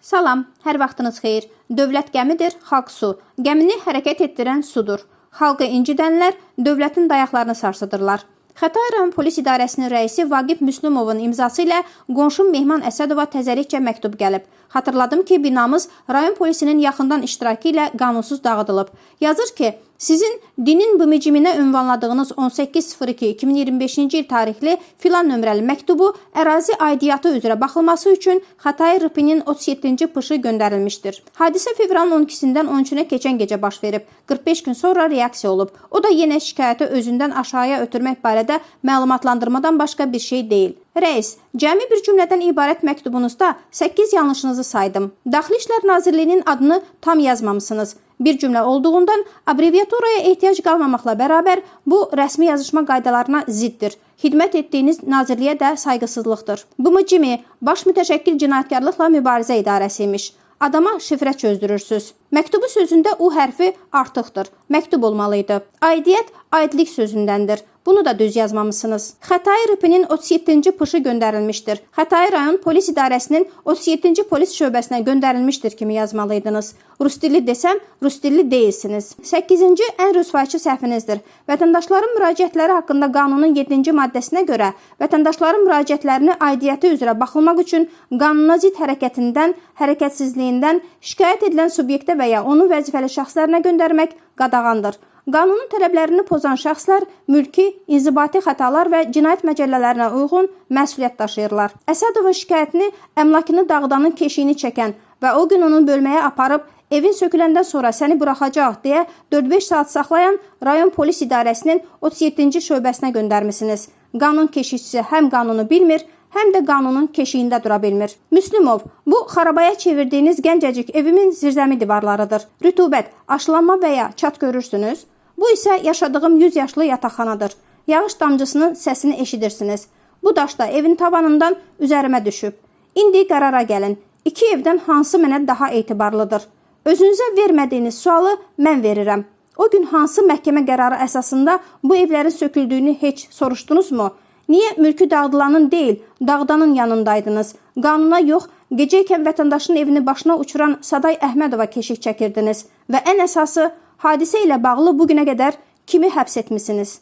Salam, hər vaxtınız xeyir. Dövlət gəmidir, xalq su. Gəmini hərəkət etdirən sudur. Xalqı incidənlər dövlətin dayaqlarını sarsıdırlar. Xətai rayon polis idarəsinin rəisi Vaqif Müslümovun imzası ilə qonşum Mehman Əsədova təzərikcə məktub gəlib. Xatırladım ki, binamız rayon polisinin yaxından iştirakı ilə qanunsuz dağıdılıb. Yazır ki, sizin dinin bımiciminə ünvanladığınız 18.02.2025-ci il tarixli filan nömrəli məktubu ərazi aidiyyatı üzrə baxılması üçün Xətai RP-nin 37-ci pışı göndərilmişdir. Hadisə fevralın 12-dən 13-ünə keçən gecə baş verib. 45 gün sonra reaksiya olub. O da yenə şikayəti özündən aşağıya ötürmək barədə məlumatlandırmadan başqa bir şey deyil. Rəis, cəmi bir cümlədən ibarət məktubunuzda 8 yanlışınızı saydım. Daxili İşlər Nazirliyinin adını tam yazmamısınız. Bir cümlə olduğundan abreviaturaya ehtiyac qalmamaqla bərabər bu rəsmi yazışma qaydalarına ziddir. Xidmət etdiyiniz nazirliyə də sayğısızlıqdır. BMCİMİ Baş Mütəşəkkil Cinayətkarlıqla Mübarizə İdarəsi imiş. Adama şifrə çözdürürsüz. Məktubu sözündə U hərfi artıqdır. Məktub olmalıydı. Aidiyyət aidlik sözündəndir. Bunu da düz yazmamısınız. Xətai RP-nin 37-ci pışı göndərilmişdir. Xətai rayon polis idarəsinin 37-ci polis şöbəsinə göndərilmişdir kimi yazmalıydınız. Rus dili desəm, Rus dili deyilsiniz. 8-ci ən rüsvayçı səhvinizdir. Vətəndaşların müraciətləri haqqında qanunun 7-ci maddəsinə görə vətəndaşların müraciətlərini aidiyyəti üzrə baxılmaq üçün qanuna zid hərəkətindən, hərəkətsizliyindən şikayət edilən subyektə və ya onun vəzifəli şəxslərinə göndərmək qadağandır. Qanunun tələblərini pozan şəxslər mülki, inzibati xətalar və cinayət məcəllələrinə uyğun məsuliyyət daşıyırlar. Əsədovun şikayətini əmlakını dağıdanın keşiyini çəkən və o gün onu bölməyə aparıb evin söküləndən sonra səni buraxacaq deyə 4-5 saat saxlayan rayon polis idarəsinin 37-ci şöbəsinə göndərmisiniz. Qanun keşikçisi həm qanunu bilmir, həm də qanunun keşiyində dura bilmir. Müslümov, bu xarabaya çevirdiyiniz gəncəcik evimin zirzəmi divarlarıdır. Rütubət, aşılanma və ya çat görürsünüz. Bu isə yaşadığım 100 yaşlı yataqxanadır. Yağış damcısının səsini eşidirsiniz. Bu daş da evin tavanından üzərimə düşüb. İndi qərara gəlin. İki evdən hansı mənə daha etibarlıdır? Özünüzə vermədiyiniz sualı mən verirəm. O gün hansı məhkəmə qərarı əsasında bu evlərin söküldüyünü heç soruşdunuzmu? Niyə mülkü dağıdılanın deyil, dağıdanın yanındaydınız? Qanuna yox, gecəykən vətəndaşın evini başına uçuran Saday Əhmədova keşik çəkirdiniz və ən əsası hadisə ilə bağlı bugünə qədər kimi həbs etmisiniz?